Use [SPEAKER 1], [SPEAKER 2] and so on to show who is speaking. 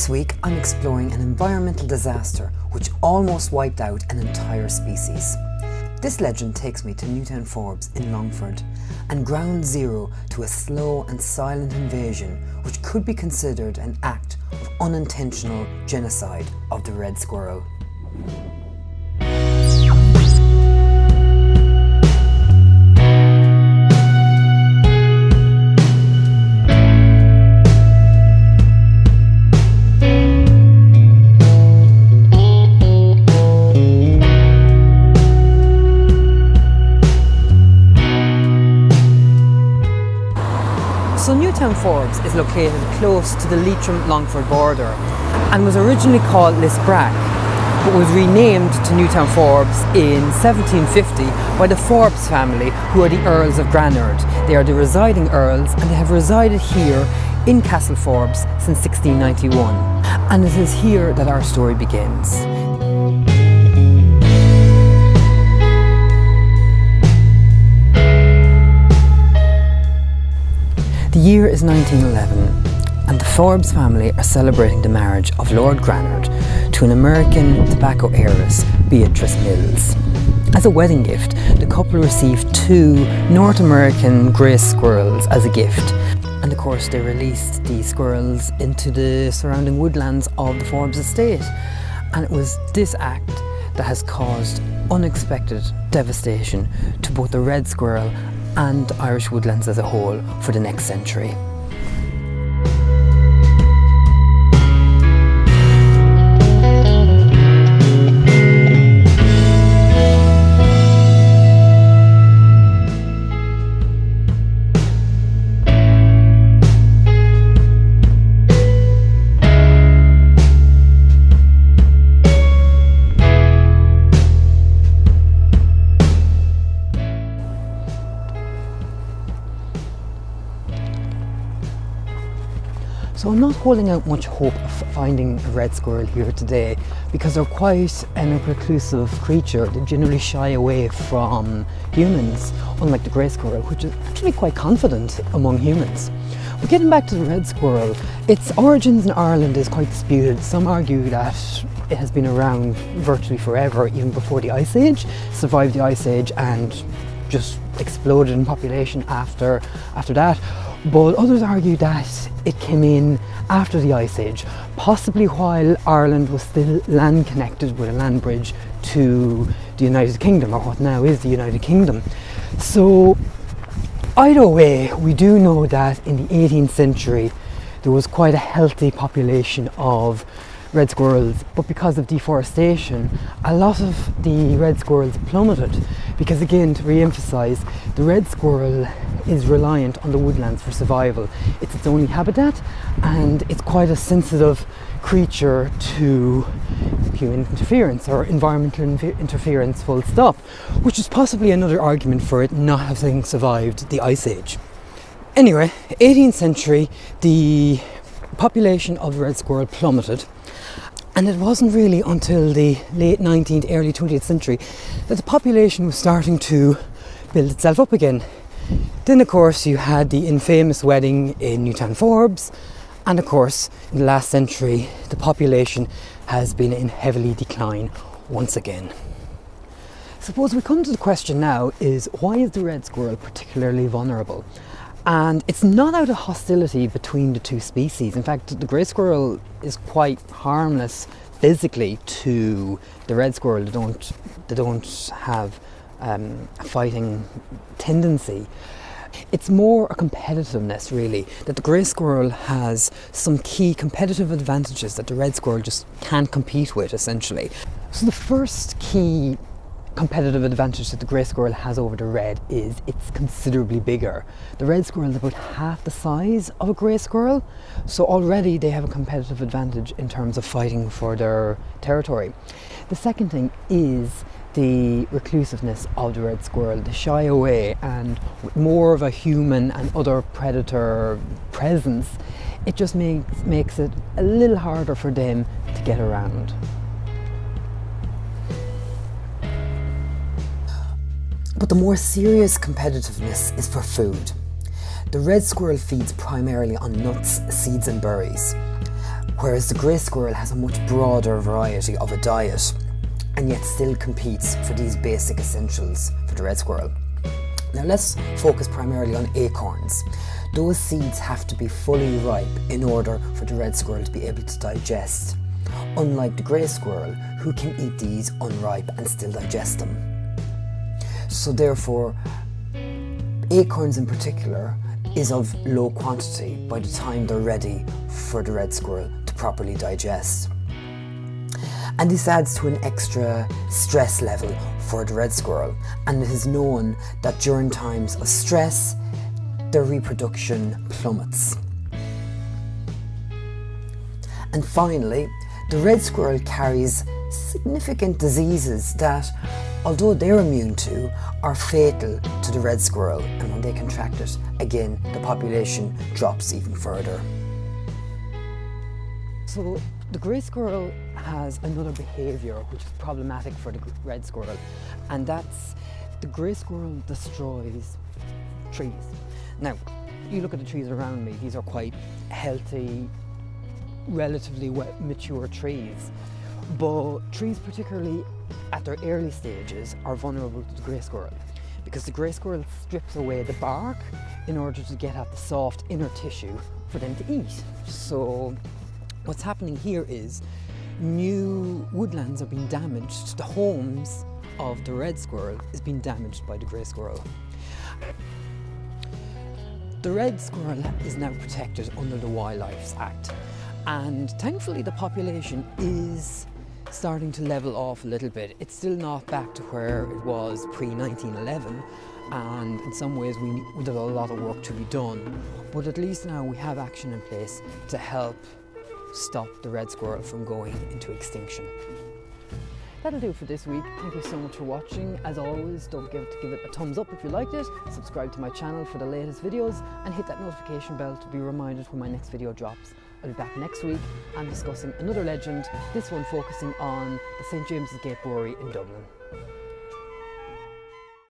[SPEAKER 1] This week I'm exploring an environmental disaster which almost wiped out an entire species. This legend takes me to Newtownforbes in Longford and ground zero to a slow and silent invasion which could be considered an act of unintentional genocide of the red squirrel. So Newtownforbes is located close to the Leitrim-Longford border and was originally called Lisbrack, but was renamed to Newtownforbes in 1750 by the Forbes family, who are the Earls of Granard. They are the residing Earls and they have resided here in Castle Forbes since 1691. And it is here that our story begins. The year is 1911 and the Forbes family are celebrating the marriage of Lord Granard to an American tobacco heiress, Beatrice Mills. As a wedding gift, the couple received 2 North American grey squirrels as a gift, and of course they released these squirrels into the surrounding woodlands of the Forbes estate, and it was this act that has caused unexpected devastation to both the red squirrel and Irish woodlands as a whole for the next century. So I'm not holding out much hope of finding a red squirrel here today because they're quite a reclusive creature. They generally shy away from humans, unlike the grey squirrel, which is actually quite confident among humans. But getting back to the red squirrel, its origins in Ireland is quite disputed. Some argue that it has been around virtually forever, even before the Ice Age, survived the Ice Age and just exploded in population after that. But others argue that it came in after the Ice Age, possibly while Ireland was still land connected with a land bridge to the United Kingdom, or what now is the United Kingdom. So either way, we do know that in the 18th century there was quite a healthy population of red squirrels, but because of deforestation a lot of the red squirrels plummeted, because again, to re-emphasize, the red squirrel is reliant on the woodlands for survival. It's its only habitat and it's quite a sensitive creature to human interference or environmental interference full stop, which is possibly another argument for it not having survived the Ice Age. Anyway, 18th century, the population of the red squirrel plummeted, and it wasn't really until the late 19th, early 20th century that the population was starting to build itself up again. Then of course you had the infamous wedding in Newtownforbes, and of course in the last century the population has been in heavily decline once again. Suppose we come to the question now is, why is the red squirrel particularly vulnerable? And it's not out of hostility between the two species. In fact, the grey squirrel is quite harmless physically to the red squirrel. They don't have a fighting tendency. It's more a competitiveness, really, that the grey squirrel has some key competitive advantages that the red squirrel just can't compete with, essentially. So the first key competitive advantage that the grey squirrel has over the red is it's considerably bigger. The red squirrel is about half the size of a grey squirrel, so already they have a competitive advantage in terms of fighting for their territory. The second thing is the reclusiveness of the red squirrel. They shy away, and with more of a human and other predator presence, it just makes it a little harder for them to get around. But the more serious competitiveness is for food. The red squirrel feeds primarily on nuts, seeds and berries, Whereas the grey squirrel has a much broader variety of a diet and yet still competes for these basic essentials for the red squirrel. Now let's focus primarily on acorns. Those seeds have to be fully ripe in order for the red squirrel to be able to digest, unlike the grey squirrel, who can eat these unripe and still digest them. So therefore, acorns in particular is of low quantity by the time they're ready for the red squirrel to properly digest. And this adds to an extra stress level for the red squirrel, and it is known that during times of stress, their reproduction plummets. And finally, the red squirrel carries significant diseases that, although they're immune to, are fatal to the red squirrel, and when they contract it, again, the population drops even further. So the grey squirrel has another behaviour which is problematic for the red squirrel, and that's the grey squirrel destroys trees. Now, you look at the trees around me, these are quite healthy, relatively mature trees, but trees, particularly at their early stages, are vulnerable to the grey squirrel because the grey squirrel strips away the bark in order to get at the soft inner tissue for them to eat. So what's happening here is new woodlands are being damaged. The homes of the red squirrel is being damaged by the grey squirrel. The red squirrel is now protected under the Wildlife Act, and thankfully the population is starting to level off a little bit. It's still not back to where it was pre-1911, and in some ways there's a lot of work to be done, but at least now we have action in place to help stop the red squirrel from going into extinction. That'll do for this week. Thank you so much for watching. As always, don't forget to give it a thumbs up if you liked it, subscribe to my channel for the latest videos, and hit that notification bell to be reminded when my next video drops. I'll be back next week and discussing another legend, this one focusing on the St. James's Gate Brewery in Dublin.